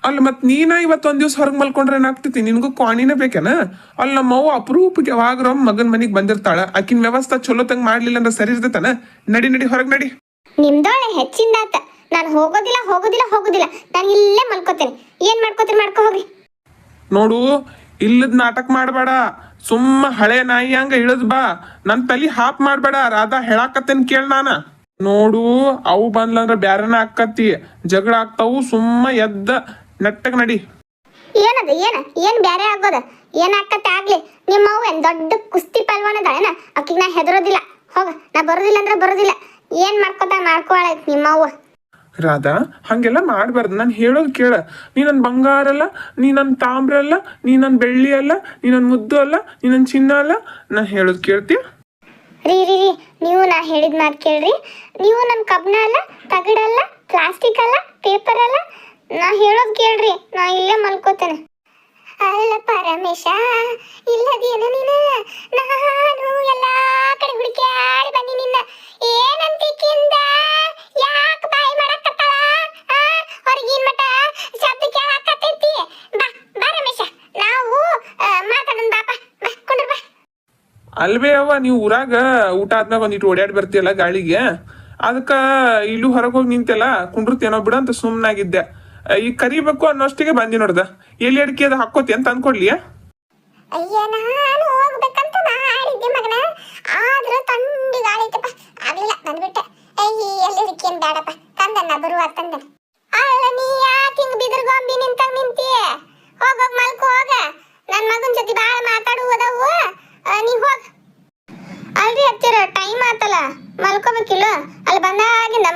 ಅಲ್ಲ ಮತ್ ನೀನ ಇವತ್ತೊಂದ್ ದಿವ್ಸ ಹೊರಗೆ ಮಲ್ಕೊಂಡ್ರೆ ಏನಾಗ್ತೈತಿ? ನಿನ್ಗೂ ಕ್ವಾಣಿನ ಬೇಕೇನ? ಅಲ್ಲಿ ನಮ್ಮವ್ವ ಅಪರೂಪಕ್ಕೆ ಯಾವಾಗ್ರ ಮಗನ್ ಮನಿಗ್ ಬಂದಿರ್ತಾಳ, ಆಕಿನ ವ್ಯವಸ್ಥೆ ಚಲೋ ತಂಗ ಮಾಡ್ಲಿಲ್ಲ ಅಂದ್ರೆ ಸರಿ ಇರ್ತೈತನ? ನಡಿ ಹೊರಗ್ ನಡಿ. ನಿಮ್ದೋಳೆ ಹೆಚ್ಚಿಂದಾತ. ನಾನು ಹೋಗೋದಿಲ್ಲ. ನಾನು ಇಲ್ಲೇ ಮಲ್ಕೋತೇನೆ. ಏನ್ ಮಾಡ್ಕೋತೀರಿ ಮಾಡ್ಕೊ ಹೋಗ್ರಿ. ನೋಡು, ಇಲ್ಲದ ನಾಟಕ ಮಾಡಬೇಡ. ಸುಮ್ಮ ಹಳೆ ನಾಯಿ ಹಂಗ ಇಳದ್ ಬಾ. ನನ್ ತಲಿ ಹಾಪ್ ಮಾಡ್ಬೇಡ. ರಾಧಾ ಹೇಳಾಕತ್ತೇನ್ ಕೇಳ ನಾನ. ನೋಡು, ಅವು ಬಂದ್ಲಂದ್ರ ಬ್ಯಾರನ ಆಕ್ಕತಿ, ಜಗಳ ಆಗ್ತಾವು. ಸುಮ್ಮ ಎದ್ದ ನೆಟ್ಟಗ್ ನಡಿ. ಏನ್ ಬ್ಯಾರೆ ಆಗೋದ? ಏನ್ ಆಕತ್ತೆ ಆಗ್ಲಿ. ನಿಮ್ಮ ಅವ್ವ ಏನ್ ದೊಡ್ಡ ಕುಸ್ತಿ ಪಲ್ವಾನ ಅದಾಳೇನ? ಅಕ್ಕಿಗೆ ನಾ ಹೆದರೋದಿಲ್ಲ. ಹೋಗ, ನಾ ಬರೋದಿಲ್ಲ ಅಂದ್ರೆ ಬರೋದಿಲ್ಲ. ಏನ್ ಮಾಡ್ಕೋತಾಳ ನಿಮ್ಮ ಅವ್ವ. ರಾಧಾ ಹಂಗೆಲ್ಲ ಮಾಡ್ಬಾರ್ದು. ನಾನು ಹೇಳೋದು ಕೇಳ. ನೀ ನನ್ ಬಂಗಾರ ಅಲ್ಲ, ನೀ ನನ್ ತಾಮ್ರ ಅಲ್ಲ, ನೀ ನನ್ ಬೆಳ್ಳಿ ಅಲ್ಲ, ನೀ ನನ್ ಮುದ್ದು ಅಲ್ಲ, ನೀ ನನ್ ಚಿನ್ನ ಅಲ್ಲ. ನಾನು ಹೇಳೋದು ಕೇಳ್ತೀಯ? ರೀ ನೀವು ನಾ ಹೇಳಿದ ಮಾತು ಕೇಳ್ರಿ. ನೀವು ನನ್ನ ಕಬ್ಣ ಅಲ್ಲ, ತಗಡಲ್ಲ, ಪ್ಲಾಸ್ಟಿಕ್ ಅಲ್ಲ, ಪೇಪರ್ ಅಲ್ಲ. ನಾ ಹೇಳೋದು ಕೇಳ್ರಿ, ನಾ ಇಲ್ಲೇ ಮಲ್ಕೋತೇನೆ. ಅಲ್ಲ ಪರಮೇಶ, ಇಲ್ಲದೇನ ನೀನು? ನಾನು ಎಲ್ಲಾ ಕಡೆ ಹುಡುಕ್ಯಾಡಿ ಬಂದಿ ನಿನ್ನ. ಏನಂತಿಕ್ಕಿಂದ ಯಾಕೆ ಬಾಯಿ ಮಾಡಕತ್ತಾಳ? ಹೊರಗಿನ ಮಠ ಶಬ್ದ ಕೇಳಾಕತ್ತೈತಿ. ಬಾ ರಮೇಶ, ನಾವು ಮಾತಾಡೋಣ. ಬಾಪ ಬಾ, ಕುಂಡ್ರ ಬಾ. ಅಲ್ವೇ ಅವ್ವ, ನೀವು ಊರಾಗ ಊಟ ಆದ್ಮೇಲೆ ಒಂದಿಟ್ಟು ಓಡಾಡಿ ಬರ್ತೀಯಲ್ಲ ಗಾಳಿಗೆ, ಅದಕ್ಕ ಇಲ್ಲೂ ಹೊರಗೆ ಹೋಗಿ ನಿಂತೆಲ್ಲ ಕುಂಡ್ರತೇನೋ ಬಿಡ ಅಂತ ಸುಮ್ಮನಾಗಿದ್ದೆ. ಈಗ ಕರಿಬೇಕು ಅನ್ನೋಷ್ಟಿಗೆ ಬಂದಿ ನೋಡ್ದ. ಎಲ್ಲಿ ಅಡಿಕೆ ಅದು ಹಾಕೋತಿ ಅಂತ ಅನ್ಕೊಡ್ಲಿ? ಅಯ್ಯ, ನಾನು ಹೋಗ್ಬೇಕಂತ ಮಾಡಿದ್ದೆ ಮಗನ, ಆದ್ರೂ ತಂಡಿ ಗಾಳಿ ಐತಪ್ಪ, ಆಗ್ಲಿಲ್ಲ, ಬಂದ್ಬಿಟ್ಟೆ. ಎಲ್ಲಿ ಅಡಿಕೆನ್ ಬೇಡಪ್ಪ, ತಂದನ್ನ ಬರುವಾಗ ತಂದನ. ಅಲ್ಲ ನೀ ಯಾಕೆ ಹಿಂಗ್ ಬಿದಿರ್ಗೊಂಬಿ ನಿಂತೀಯ? ಹೋಗೋಗ್ ಮಲ್ಕೋ ಹೋಗ. ನನ್ನ ಮಗನ ಜೊತೆ ಬಾಳ ಮಾತಾಡುವುದವು, ನೀ ಹೋಗ. ಅಲ್ರಿ ಹತ್ತಿರ ಟೈಮ್ ಆತಲ್ಲ, ಮಲ್ಕೋಬೇಕಿಲ್ಲ? ಅಲ್ಲಿ ಬಂದಾಗಿಂದ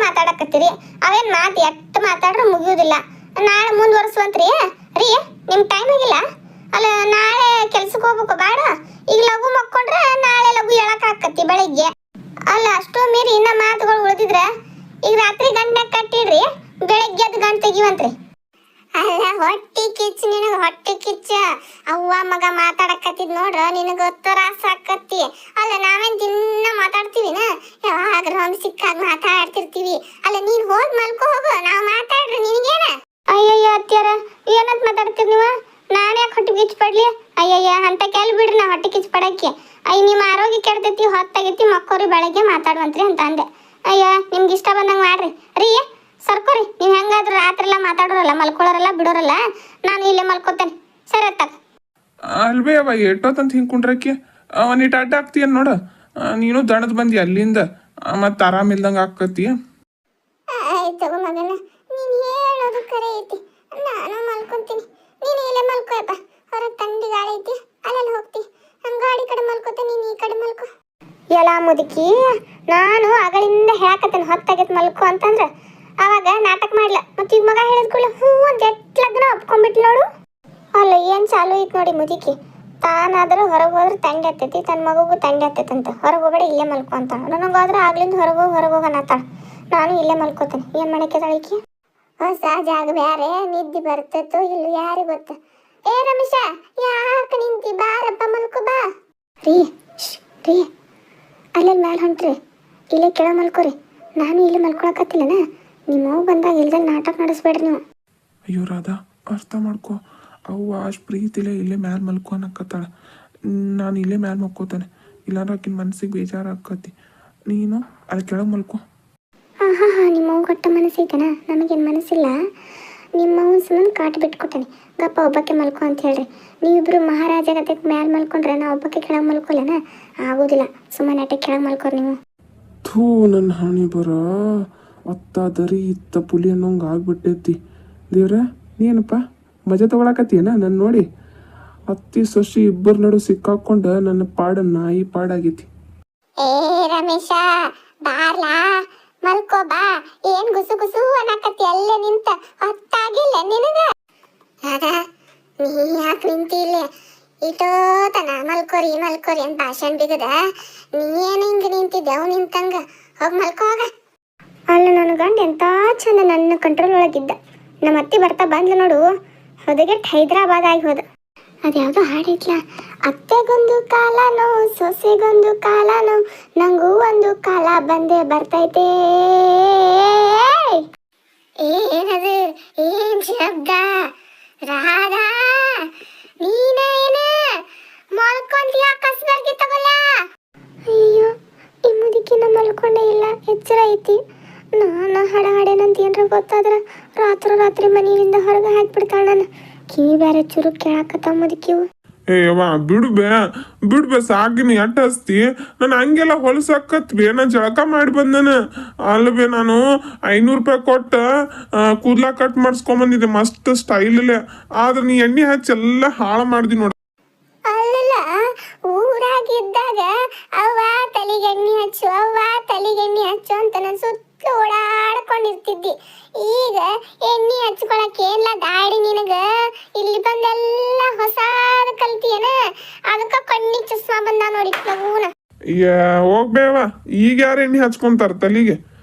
ಮಾತಾಡಕತ್ತೀರಿ. ಅವೇನ್ ಮಾತು ಎಟ್ಟು ಮಾತಾಡ್ರು ಮುಗಿಯುವುದಿಲ್ಲ. ನಾಳೆ ಮುಂದುವರ್ಸುವಂತ್ರಿ. ರೀ ನಿಮ್ ಟೈಮ್ ಆಗಿಲ್ಲ ಅಲ್ಲ? ನಾಳೆ ಕೆಲ್ಸಕ್ಕೆ ಹೋಗ್ಬೇಕು ಬೇಡ? ಈಗ ಲಘು ಮಕ್ಕೊಂಡ್ರೆ ನಾಳೆ ಲಘು ಹೇಳಕ್ ಆಕತಿ ಬೆಳಿಗ್ಗೆ. ಅಲ್ಲ ಅಷ್ಟೋ ಮೀರಿ ಇನ್ನ ಮಾತುಗಳು ಉಳಿದಿದ್ರೆ ಈಗ ರಾತ್ರಿ ಗಂಟೆ ಕಟ್ಟಿಡ್ರಿ, ಬೆಳಿಗ್ಗೆ ಅದು ಗಂಟೆ ತೆಗಿವಂತ್ರಿ. ಅಲ್ಲ ಹೊಟ್ಟಿ ಕಿಚ್ಚು ನಿನಗ, ಹೊಟ್ಟಿ ಕಿಚ್ಚ. ಅವ್ವ ಮಗ ಮಾತಾಡಕತ್ತಿದ್ ನೋಡ್ರ, ನಿನಗ ತ್ರಾಸ ಆಕತ್ತಿ. ಅಲ್ಲ ನಾವೇನ್ ದಿನ ಮಾತಾಡ್ತೀವಿನ? ಯಾವಾಗ್ರ ಒಂದ್ ಸಿಕ್ಕಾಗ ಮಾತಾಡ್ತಿರ್ತೀವಿ. ಅಲ್ಲ ನೀನ್ ಹೋಗ್ ಮಲ್ಕೋ ಹೋಗು, ನಾವ್ ಮಾತಾಡ್ರಿ, ನಿನಗೇನ? ಅಯ್ಯಯ್ಯ ಅತ್ಯಾರ, ಏನಂತ ಮಾತಾಡ್ತೀರಿ ನೀವು? ನಾನ್ ಯಾಕೆ ಹೊಟ್ಟೆ ಕಿಚ್ಚು ಪಡ್ಲಿ? ಅಯ್ಯಯ್ಯ ಅಂತ ಕೆಲ್ ಬಿಡ್ರಿ, ನಾ ಹೊಟ್ಟೆ ಕಿಚ್ಚು ಪಡಕ್ಕೆ. ನಿಮ್ಮ ಆರೋಗ್ಯ ಕೆಡ್ತೈತಿ, ಹೊತ್ತಾಗೈತಿ, ಮಕ್ಕೋರಿ ಬೆಳಗ್ಗೆ ಮಾತಾಡುವಂತ್ರಿ ಅಂತ ಅಂದೆ. ಅಯ್ಯ ನಿಮ್ಗೆ ಇಷ್ಟ ಬಂದಂಗೆ ಮಾಡ್ರಿ. ರೀ ಸರ್ಕೋರಿ, ನೀವು ಹೆಂಗಾದ್ರೂ ರಾತ್ರಿ ಎಲ್ಲ ಮಾತಾಡೋರಲ್ಲ, ಮಲ್ಕೊಳ್ಳೋರಲ್ಲ, ಬಿಡೋರಲ್ಲ. ನಾನು ಇಲ್ಲೇ ಮಲ್ಕೋತೇನೆ. ಸರಿ ಅತ್ತ. ಅಲ್ವೇ ಅವ ಎಷ್ಟೊತ್ತಂತ ಹಿಂಗೆ ಕುಂಡ್ರಕ್ಕೆ ಒಂದಿಟ್ಟು ಅಡ್ಡ ಆಗ್ತೀಯ ನೋಡ. ನೀನು ದಣದ್ ಬಂದಿ ಅಲ್ಲಿಂದ, ಮತ್ತೆ ಆರಾಮಿಲ್ದಂಗೆ ಆಕತಿ. ಆಯ್ತು ಮಗನ, ನೀನು ಹೇಳೋದು ಕರೆ ಐತಿ. ನಾನು ಮಲ್ಕೊಂತೀನಿ, ನೀನು ಇಲ್ಲೇ ಮಲ್ಕೋಯಪ್ಪ. ಹೊರಗೆ ತಂಡಿ ಗಾಳಿ ಐತಿ, ಅಲ್ಲೆಲ್ಲಿ ಹೋಗ್ತಿ. ನಮ್ಮ ಗಾಡಿ ಕಡೆ ಮಲ್ಕೋತ, ನೀನು ಈ ಕಡೆ ಮಲ್ಕೋ. ಎಲ್ಲ ಮುದುಕಿ, ನಾನು ಅಗಳಿಂದ ಹೇಳಕತ್ತೇನೆ ಹೊತ್ತಾಗೈತೆ ಮಲ್ಕೋ ಅಂತಂದ್ರೆ ಅವಾಗ ನಾಟಕ ಮಾಡ್ಲ. ಮತ್ತೆ ಈಗ ಮಗ ಹೇಳಿದ ಕೂಡಲೇ ಹ್ಞೂ ಅಂತ ಎಟ್ಲಗ್ನ ಒಪ್ಕೊಂಡ್ಬಿಟ್ಲು ನೋಡು. ಅಲ್ಲ ಏನು ಚಾಲು ಐತಿ ನೋಡಿ ಮುದುಕಿ. ತಾನಾದರೂ ಹೊರಗೆ ಹೋದ್ರೆ ತಂಡಿ ಆಗ್ತೈತಿ, ತನ್ನ ಮಗುಗೂ ತಂಡಿ ಆಗ್ತೈತಂತ. ಹೊರಗೆ ಹೋಗಬೇಡ, ಇಲ್ಲೇ ಮಲ್ಕೊ ಅಂತ. ನನಗಾದ್ರೆ ಆಗ್ಲಿಂದ ಹೊರಗೆ ಹೋಗನತ್ತಾಳ. ನಾನು ಇಲ್ಲೇ ಮಲ್ಕೋತೇನೆ. ಏನು ಮಾಡಕ್ಕೆ ತಳಿಕಿ? ಹೊಸ ಜಾಗ ಬ್ಯಾರೆ, ನಿದ್ದೆ ಬರ್ತೈತೋ ಇಲ್ಲ ಯಾರಿಗೆ ಗೊತ್ತ. ಏ ರಮೇಶ, ಯಾಕೆ ನಿಂತಿ? ಬಾರಪ್ಪ ಮಲ್ಕೋ ಬಾ. ರೀ ರೀ, ಅಲ್ಲೆಲ್ಲಿ ಮ್ಯಾಲೆ ಹೊಂಟ್ರಿ, ಇಲ್ಲೇ ಕೆಳ ಮಲ್ಕೋರಿ. ನಾನು ಇಲ್ಲಿ ಮಲ್ಕೊಳಕತ್ತಿಲ್ಲನ. ನಿಮ್ಮ ಮಗು ಬಂದಾಗ ಇಲ್ದಲ್ಲಿ ನಾಟಕ ನಡೆಸ್ಬೇಡ್ರಿ ನೀವು. ಅಯ್ಯೋ ರಾಧಾ, ಅರ್ಥ ಮಾಡ್ಕೊ. ಅವು ಅಷ್ಟು ಪ್ರೀತಿಲೇ ಇಲ್ಲೇ ಮ್ಯಾಲೆ ಮಲ್ಕೊ ಅನ್ನಕತ್ತಾಳ. ನಾನು ಇಲ್ಲೇ ಮ್ಯಾಲೆ ಮಲ್ಕೋತೇನೆ, ಇಲ್ಲಾಂದ್ರೆ ಆಕಿನ ಮನಸ್ಸಿಗೆ ಬೇಜಾರಾಕತಿ. ನೀನು ಅಲ್ಲಿ ಕೆಳಗೆ ಮಲ್ಕೊ. ಹಾಂ ಹಾಂ ಹಾಂ, ನಿಮ್ಮ ಮಗು ಕೊಟ್ಟ ಮನಸ್ಸೈತನ? ನಮಗೇನು ಮನಸ್ಸಿಲ್ಲ. ನಿಮ್ಮ ಮಗನ ಸುಮ್ಮನೆ ಕಾಟು ಬಿಟ್ಕೊತಾನೆ. ಗಪ್ಪ ಒಬ್ಬಕ್ಕೆ ಮಲ್ಕೊ ಅಂತ ಹೇಳ್ರಿ. ನೀವಿಬ್ರು ಮಹಾರಾಜ ಗತೆಗೆ ಮ್ಯಾಲೆ ಮಲ್ಕೊಂಡ್ರೆ ನಾ ಒಬ್ಬಕ್ಕೆ ಕೆಳಗೆ ಮಲ್ಕೊಲ್ಲನ? ಆಗೋದಿಲ್ಲ. ಸುಮ್ಮನೆ ನಾಟಕ ಕೆಳಗೆ ಮಲ್ಕೋರಿ ನೀವು. ಥೂ, ನನ್ನ ಹಾನಿ ಬರ ಅತ್ತ ದರಿ ಇತ್ತ ಪುಲಿ ಅನ್ನೋಂಗೆ ಆಗ್ಬಿಟ್ಟೈತಿ. ದೇವ್ರ, ನೀನಪ್ಪ ಮಜಾ ತಗೊಳಕತ್ತೀಯನ ನನ್ನ ನೋಡಿ? ಅತ್ತಿ ಸೊಸಿ ಇಬ್ಬರ ನಡು ಸಿಕ್ಕಾಕೊಂಡು ನನ್ನ ನಾಯಿ ಪಾಡಾಗೈತಿ. ಏ ರಮೇಶ, ಬಾರ್ಲಾ ಮಲ್ಕೋ ಬಾ. ಏನ್ ಗುಸು ಗುಸು ಅನ್ನಕತ್ತಿ ಅಲ್ಲೇ ನಿಂತ? ಹೊತ್ತಾಗಿಲ್ಲ ನಿನಗ? ನೀ ಯಾಕೆ ನಿಂತಿ ಇಲ್ಲೇ ಇಟೋತನ? ಮಲ್ಕೋರಿ ಮಲ್ಕೋರಿ ಅಂತ ಭಾಷಣ ಬಿಗದ. ನೀನು ಹಿಂಗೆ ನಿಂತಿದ್ದೆ ಅವ್ ನಿಂತಂಗ. ಹೋಗಿ ಮಲ್ಕೋ ಹೋಗ. ಅಲ್ಲ, ನನ್ನ ಗಂಡ ಎಂತ ಚಂದ ನನ್ನ ಕಂಟ್ರೋಲ್ ಒಳಗಿದ್ದ. ನಮ್ಮ ಅತ್ತಿ ಬರ್ತಾ ಬಂದ್ಲು ನೋಡು, ಹೊದಗೆಟ್ಟು ಹೈದ್ರಾಬಾದ್ ಆಗಿ ಹೋದ. ಅದ್ಯಾವುದೋ ಹಾಡಿಟ್ಲ, ಅತ್ತೆಗೊಂದು ಕಾಲನೋ ಸೊಸೆಗೊಂದು ಕಾಲನೋ, ನಂಗೂ ಒಂದು ಕಾಲ ಬಂದೇ ಬರ್ತೈತೆ. ಏನದು? ಏನ್ ಶಬ್ದ? ರಾಧಾ, ನೀನೇನ ಮಲ್ಕೊಂತೀಯ? ಕಸ್ಬರ್ಗಿ ತಗೊಲ್ಲ. ಅಯ್ಯೋ, ಈ ಮುದುಕಿನ ಮಲ್ಕೊಂಡೇ ಇಲ್ಲ, ಎಚ್ಚರ ಐತಿ. ನಾನು ಹಾಡೇನಂತ ಏನ್ರ ಗೊತ್ತಾದ್ರ ರಾತ್ರಿ ಮನೆಯಿಂದ ಹೊರಗೆ ಹಾಕ್ಬಿಡ್ತಾಳ. ನಾನು ಕಿವಿ ಬೇರೆ ಚುರು ಕೇಳಕತ್ತ ಮುದುಕಿವು. ಏಯವ್ವ ಬಿಡ್ಬೇ ಸಾಕಿನಿ ಎಟ್ಟ ಹಸ್ತಿ. ನಾನು ಹಂಗೆಲ್ಲ ಹೊಲಸಾಕತ್ಬೇ. ನಾನು ಜಳಕ ಮಾಡಿ ಬಂದನ ಅಲ್ವೇ. ನಾನು 500 ರೂಪಾಯಿ ಕೊಟ್ಟ ಕೂದ್ಲ ಕಟ್ ಮಾಡಿಸ್ಕೊಂಬಂದಿದ್ದೆ ಮಸ್ತ್ ಸ್ಟೈಲಲ್ಲೇ. ಆದ್ರೆ ನೀ ಎಣ್ಣೆ ಹಚ್ಚಿ ಎಲ್ಲ ಹಾಳು ಮಾಡ್ದಿ ನೋಡ. ಅಲ್ಲಲ್ಲ, ಊರಾಗಿದ್ದಾಗ ಅವ್ವ ತಲೆಗೆಣ್ಣೆ ಹಚ್ಚು, ಅವ್ವ ತಲೆಗೆಣ್ಣೆ ಹಚ್ಚು ಅಂತ ನಾನು ಸುತ್ತಲೂ ಓಡಾಡ್ಕೊಂಡಿರ್ತಿದ್ದಿ. ಈಗ ಎಣ್ಣೆ ಹಚ್ಕೊಳಕ್ಕೆ ಏನ್ಲ ಗಾಡಿ ನಿನಗ? ಇಲ್ಲಿ ಬಂದೆಲ್ಲ ಹೊಸಾದ ಕಲ್ತಿಯನ? ಅದಕ್ಕ ಕಣ್ಣಿಗೆ ಚಸ್ಮಾ ಬಂದ ನೋಡಿ ಲಗೂನ. ಹೋಗ್ಬೇವ, ಈಗ ಯಾರು ಎಣ್ಣೆ ಹಚ್ಕೊಂತಾರ ತಲೆಗೆ?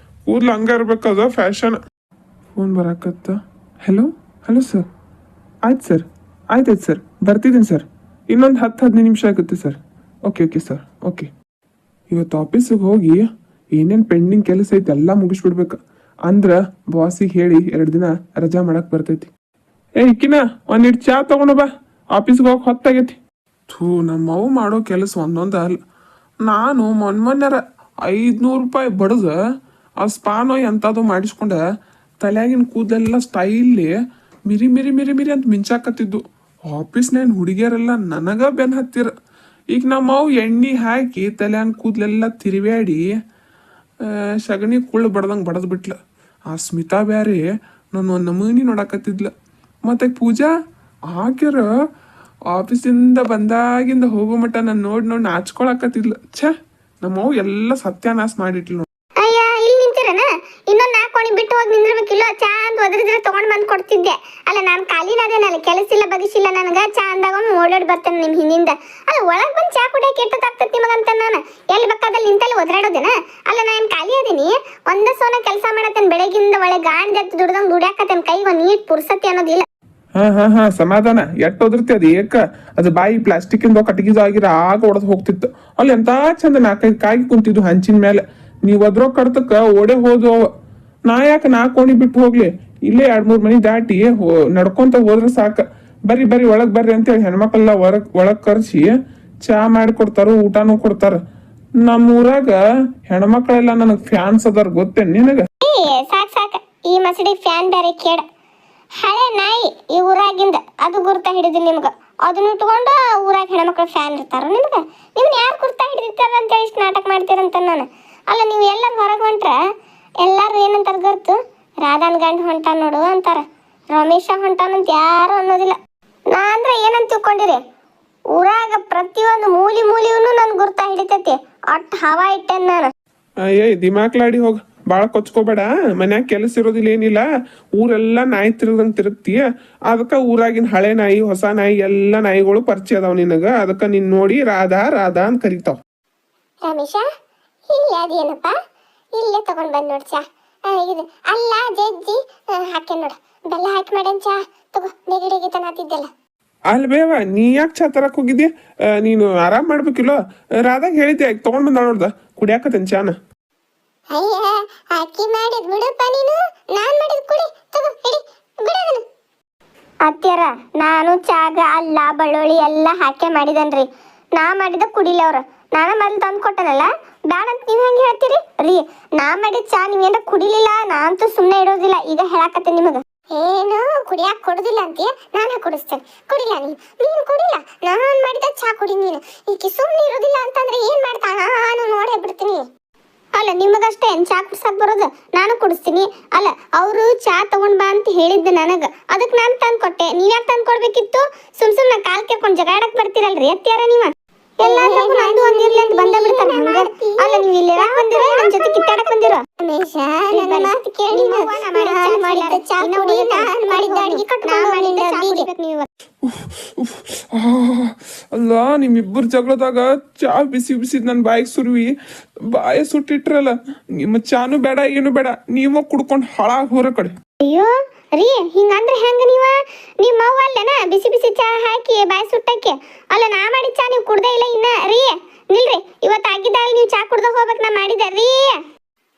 ಕೂದ್ಲು ಹಂಗ ಇರ್ಬೇಕದ ಫ್ಯಾಷನ್. ಫೋನ್ ಬರಾಕತ್ತ. Hello sir. ಆಯ್ತು ಸರ್, ಆಯ್ತಾಯ್ತು ಸರ್, ಬರ್ತಿದ್ದೀನಿ ಸರ್. ಇನ್ನೊಂದು 10-15 ನಿಮಿಷ ಆಗುತ್ತೆ ಸರ್. Okay sir, okay. ಇವತ್ತು ಆಫೀಸಿಗೆ ಹೋಗಿ ಏನೇನು ಪೆಂಡಿಂಗ್ ಕೆಲಸ ಐತಿ ಎಲ್ಲ ಮುಗಿಸ್ಬಿಡ್ಬೇಕು. ಅಂದ್ರೆ ಬಾಸಿಗೆ ಹೇಳಿ 2 ದಿನ ರಜಾ ಮಾಡಕ್ ಬರ್ತೈತಿ. ಇಕ್ಕಿನ ಒಂದಿಟ್ಟು ಚಾ ತಗೊಂಡು ಬಾ, ಆಫೀಸ್ಗೆ ಹೋಗಿ ಹೊತ್ತಾಗೈತಿ. ಥೂ, ನಮ್ಮವು ಮಾಡೋ ಕೆಲಸ ಒಂದೊಂದು ಅಲ್ಲ. ನಾನು ಮೊನ್ನೆರ 500 ರೂಪಾಯಿ ಬಡ್ದು ಆ ಸ್ಪಾನೋ ಎಂಥದ್ದು ಮಾಡಿಸ್ಕೊಂಡೆ ತಲೆಯಾಗಿನ ಕೂದಲೆಲ್ಲ ಸ್ಟೈಲಿ ಮಿರಿ ಅಂತ ಮಿಂಚಾಕತ್ತಿದ್ದು. ಆಫೀಸ್ನೇನು ಹುಡುಗಿಯರೆಲ್ಲ ನನಗ ಬೆನ್ ಹತ್ತಿರ. ಈಗ ನಮ್ಮವು ಎಣ್ಣೆ ಹಾಕಿ ತಲೆಯನ್ ಕೂದಲೆಲ್ಲ ತಿರುವ್ಯಾಡಿ ಸಗಣಿ ಕುಳ್ಳು ಬಡ್ದಂಗೆ ಬಡದ್ ಬಿಟ್ಲ. ಆ ಸ್ಮಿತಾ ಬ್ಯಾರೆ ನಾನು ಒಂದು ನಮೂನಿ ನೋಡಕತ್ತಿದ್ಲ. ಮತ್ತೆ ಪೂಜಾ ಆಕ್ಯರ ಆಫೀಸಿಂದ ಬಂದಾಗಿಂದ ಹೋಗೋ ಮಟ್ಟ ನಾನು ನೋಡಿ ನಾಚ್ಕೊಳಕತ್ತಿದ್ಲ. ಛೇ, ನಮ್ಮವು ಎಲ್ಲ ಸತ್ಯಾನಾಶ ಮಾಡಿಟ್ಲು. ಅಯ್ಯ, ಇಲ್ಲಿ ನಿಂತಿರನ? ಇನ್ನೊಂದು 4 ಕೋಣಿ ಬಿಟ್ಟು ಹೋಗಿ ನಿಂದಿರ್ಬೇಕಿಲ್ಲ. ಚಾ ಅಂತ ಒದ್ರಿದ್ರೆ ತಗೊಂಡ್ ಬಂದು ಕೊಡ್ತಿದ್ದೆ. ಅಲ್ಲ, ನಾನು ಖಾಲಿನದೇನಲ್ಲ, ಕೆಲಸ ಇಲ್ಲ ಬಗಿಸಿಲ್ಲ ನನಗೆ. ಚಾ ಅಂದಾಗ ಓಡಾಡಿ ಬರ್ತೇನೆ ನಿಮ್ಮ ಹಿಂದಿಂದ. ಅಲ್ಲ, ಒಳಗೆ ಬಂದು ಚಾ ಕುಡಿಯಕ್ಕೆ ಎಷ್ಟೊತ್ತಾಗ್ತೈತಿ ನಿಮಗಂತ ನಾನು ಎಲ್ಲಿ ಬೇಕಾದಲ್ಲಿ ನಿಂತಲ್ಲಿ ಒದ್ರಾಡೋದೇನ? ಅಲ್ಲ, ನಾನು ಖಾಲಿ ಅದೀನಿ. ಒಂದೇ ಸೋನ ಕೆಲಸ ಮಾಡತ್ತೇನೆ. ಬೆಳಗಿಂದ ಒಳಗೆ ಗಾಂಡ್ ದುಡ್ದಂಗೆ ದುಡ್ಯಾಕತ್ತೇನೆ. ಕೈಗೆ ಒಂದು ನೀಟ್ ಪುರ್ಸತಿ ಅನ್ನೋದಿಲ್ಲ. ಹಾ ಸಮಾಧಾನ. ಎಟ್ಟು ಒದರ್ತಿ ಅದು ಏಕ ಅದು ಬಾಯಿ ಪ್ಲಾಸ್ಟಿಕ್ ಇಂದ ಕಟ್ಟಿಗಿದು ಆಗಿರ ಆಗ ಒಡೆದು ಹೋಗ್ತಿತ್ತು. ಅಲ್ಲಿ ಎಂತ ಚಂದ 4-5 ಕಾಯಿ ಕುಂತಿದ್ದು ಹಂಚಿನ ಮೇಲೆ. ನೀವು ಅದ್ರೋ ಕಡ್ತಕ್ಕ ಓಡೆ ಹೋದ್ವು. ನಾ ಯಾಕೆ 4 ಕೋಣಿ ಬಿಟ್ಟು ಹೋಗ್ಲಿ? ಇಲ್ಲೇ 2-3 ಮನಿ ದಾಟಿ ನಡ್ಕೊಂತ ಹೋದ್ರೆ ಸಾಕ. ಬರ್ರಿ ಒಳಗ್ ಬರ್ರಿ ಅಂತೇಳಿ ಹೆಣ್ಮಕ್ಳೆಲ್ಲ ಒಳಗ್ ಕರ್ಸಿ ಚಾ ಮಾಡಿ ಕೊಡ್ತಾರ, ಊಟನೂ ಕೊಡ್ತಾರ. ನಮ್ಮೂರಾಗ ಹೆಣ್ಮಕ್ಳೆಲ್ಲ ನನಗ್ ಫ್ಯಾನ್ಸ್ ಅದಾರ, ಗೊತ್ತೇನ್ ನಿನಗ? ಸಾಕ ಈ ಮಸಡಿ ಫ್ಯಾನ್ ಬೇರೆ ಕೇಡ. ಹಳೆ ನಾಯಿ ಈ ಊರಾಗಿಂದ ಅದು ಗುರ್ತ ಹಿಡಿದಿಲ್ಲ ನಿಮ್ಗ. ಅದನ್ನ ಇಟ್ಕೊಂಡು ಊರಾಗ ಹೆಣ್ಮಕ್ಳು ಫ್ಯಾನ್ ಇರ್ತಾರ ನಿಮ್ಗೆ ನಿಮ್ನ ಯಾರು ಕುರ್ತಾ ಹಿಡಿದಿರ್ತಾರ ಅಂತೇಳಿ ಇಷ್ಟು ನಾಟಕ ಮಾಡ್ತೀರಂತ ನಾನು. ಅಲ್ಲ ನೀವು ಎಲ್ಲರೂ ಹೊರಗೆ ಹೊಂಟ್ರೆ ಎಲ್ಲರೂ ಏನಂತಾರ ಗೊತ್ತು, ರಾಧಾನ್ ಗಂಡ ಹೊಂಟಾನ ನೋಡು ಅಂತಾರ, ರಮೇಶ ಹೊಂಟಾನಂತ ಯಾರು ಅನ್ನೋದಿಲ್ಲ. ನಾ ಅಂದ್ರೆ ಏನಂತ ತಿಳ್ಕೊಂಡಿರಿ, ಊರಾಗ ಪ್ರತಿಯೊಂದು ಮೂಲಿ ಮೂಲಿಯೂ ನನ್ ಗುರ್ತಾ ಹಿಡಿತೈತಿ, ಅಟ್ ಹವಾ ಇಟ್ಟೇನ್ ನಾನು. ಏಯ್ ದಿಮಾಕ್ಲಾಡಿ ಹೋಗ, ಭಾಳ ಕೊಚ್ಕೋಬೇಡ. ಮನ್ಯಾಗ ಕೆಲಸ ಇರೋದಿಲ್ಲ ಏನಿಲ್ಲ, ಊರೆಲ್ಲ ನಾಯಿ ತಿರುಗಂಗ್ ತಿರುಗ್ತೀಯ. ಅದಕ್ಕೆ ಊರಾಗಿನ ಹಳೆ ನಾಯಿ ಹೊಸ ನಾಯಿ ಎಲ್ಲ ನಾಯಿಗಳು ಪರಿಚಯ ಅದಾವ ನಿನಗ. ಅದಕ್ಕೆ ನಿನ್ ನೋಡಿ ರಾಧಾ ರಾಧಾ ಅಂತ ಕರಿತಾವ. ರಮೇಶ ಇಲ್ಲಿ ಅದೇನಪ್ಪ, ಇಲ್ಲೇ ತಗೊಂಡ್ ಬಂದ್ ನೋಡ್ ಚಾ. ಇದು ಅಲ್ಲ ಜಜ್ಜಿ ಹಾಕಿ ನೋಡು, ಬೆಲ್ಲ ಹಾಕಿ ಮಾಡೇನ್ ಚಾ ತಗೋ, ನೆಗಡಿಗೆ ತನಾತಿದ್ದೆಲ್ಲ. ಅಲ್ಬೇವ, ನೀ ಯಾಕೆ ಚಾ ತರಕ್ ಹೋಗಿದ್ಯಾ? ನೀನು ಆರಾಮ್ ಮಾಡ್ಬೇಕಿಲ್ಲ. ರಾಧಾಗ್ ಹೇಳಿದ್ದೆ ತಗೊಂಡ್ ಬಂದ ನೋಡ್ದ, ಕುಡಿಯಾಕತ್ತೇನ್ ಚಾನ. ಅಯ್ಯ ಅಕ್ಕಿ ಮಾಡಿದ್ ಬಿಡಪ್ಪ ನೀನು, ನಾನ್ ಮಾಡಿದ್ ಕುಡಿ ತಗೋ, ಹಿಡಿ ಬಿಡೋದನ್ನ. ಅತ್ಯಾರ ನಾನು ಚಾಗ ಅಲ್ಲ ಬೆಳ್ಳುಳ್ಳಿ ಎಲ್ಲ ಹಾಕಿ ಮಾಡಿದನ್ರಿ. ನಾ ಮಾಡಿದ ಕುಡಿಲಿ ಅವ್ರು, ನಾನು ಮೊದಲು ತಂದು ಕೊಟ್ಟನಲ್ಲ, ಬೇಡ ಅಂತ ನೀವು ಹೆಂಗೆ ಹೇಳ್ತೀರಿ ರೀ? ನಾ ಮಾಡಿದ ಚಾ ನೀವೇನ ಕುಡಿಲಿಲ್ಲ, ನಾನಂತೂ ಸುಮ್ಮನೆ ಇಡೋದಿಲ್ಲ. ಈಗ ಹೇಳಾಕತ್ತೆ ನಿಮಗೆ ಏನು ಕುಡಿಯಾಕ ಕೊಡುದಿಲ್ಲ ಅಂತೀಯ? ನಾನೇ ಕುಡಿಸ್ತೇನೆ, ಕುಡಿಲ್ಲ ನೀನು ಕುಡಿಲ್ಲ, ನಾನು ಮಾಡಿದ ಚಾ ಕುಡಿ ನೀನು. ಈಕೆ ಸುಮ್ಮನೆ ಇರೋದಿಲ್ಲ ಅಂತಂದ್ರೆ ಏನ್ ಮಾಡ್ತಾ ನಾನು ನೋಡೇ ಬಿಡ್ತೀನಿ. ಅಲ್ಲ ನಿಮಗಷ್ಟೇ ಏನ್ ಚಾ ಕುಡ್ಸಕ್ ಬರೋದು? ನಾನು ಕುಡಿಸ್ತೀನಿ. ಅಲ್ಲ ಅವರು ಚಾ ತಗೊಂಡ್ ಬಾ ಅಂತ ಹೇಳಿದ್ದೆ ನನಗ, ಅದಕ್ಕೆ ನಾನು ತಂದು ಕೊಟ್ಟೆ. ನೀವ್ಯಾಕೆ ತಂದು ಕೊಡ್ಬೇಕಿತ್ತು? ಸುಮ್ನ ಕಾಲ್ ಕೇಳ್ಕೊಂಡು ಜಗಾಡಕ್ ಬರ್ತೀರಲ್ರಿ ಅತ್ಯಾರ ನೀವ. ಎಲ್ಲಾದ್ರೂ ನಂದು ಒಂದಿರ್ಲಿ ಅಂತ ಬಂದ ಬಿಡ್ತಾರ ಹಂಗ. ಅಲ್ಲ ನೀವು ಇಲ್ಲಿ ಯಾಕೆ ಬಂದಿರೋ, ನನ್ನ ಜೊತೆ ಕಿತ್ತಾಡಕ್ ಬಂದಿರೋ? ರಮೇಶ ನನ್ನ ಮಾತು ಕೇಳಿ, ನಾನು ಮಾಡಿದ್ದ ಚಾ ಕುಡಿ, ನಾನು ಮಾಡಿದ್ದ ಅಡಿಗೆ ಕಟ್ಕೊಂಡು ಮಾಡಿದ್ದ ಕುಡಿಬೇಕು ನೀವು. ಅಲ್ಲ ನಿಮ್ಮಿಬ್ಬರು ಜಗಳದಾಗ ಚಾ ಬಿಸಿ ಬಿಸಿದ್ ನನ್ನ ಬಾಯಿಗೆ ಸುರುವಿ ಬಾಯಿ ಸುಟ್ಟಿಟ್ರಲ್ಲ. ನಿಮ್ಮ ಚಾನು ಬೇಡ ಏನು ಬೇಡ, ನೀವ ಕುಡ್ಕೊಂಡು ಹಾಳಾಗಿ ಹೋರ ಕಡೆ. ಅಯ್ಯೋ ರೀ, ಹಿಂಗಂದ್ರೆ ಹೆಂಗ ನೀವ? ನಿಮ್ಮ ಅವ್ವ ಅಲ್ಲೇನ ಬಿಸಿ ಬಿಸಿ ಚಾ ಹಾಕಿ ಬಾಯಿ ಸುಟ್ಟಕ್ಕೆ? ಅಲ್ಲ ನಾ ಮಾಡಿದ ಚಾ ನೀವು ಕುಡ್ದೇ ಇಲ್ಲ ಇನ್ನ ರೀ? ನಿಲ್ರಿ, ಇವತ್ತು ಆಗಿದ್ದಾಗ ನೀವು ಚಾ ಕುಡ್ದ ಹೋಗ್ಬೇಕು. ನಾ ಮಾಡಿದ್ದೆ ರೀ.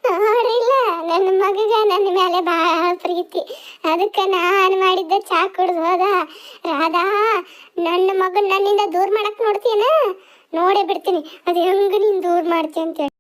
ನೋಡಿಲ್ಲ, ನನ್ನ ಮಗಗ ನನ್ನ ಮೇಲೆ ಭಾಳ ಪ್ರೀತಿ, ಅದಕ್ಕೆ ನಾನು ಮಾಡಿದ್ದ ಚಾ ಕುಡ್ದು ಹೋದ. ರಾಧಾ, ನನ್ನ ಮಗನ ನನ್ನಿಂದ ದೂರ ಮಾಡಕ್ ನೋಡ್ತೀನ? ನೋಡೇ ಬಿಡ್ತೀನಿ ಅದು ಹೆಂಗ ನೀನು ದೂರ ಮಾಡ್ತೀನಿ ಅಂತೇಳಿ.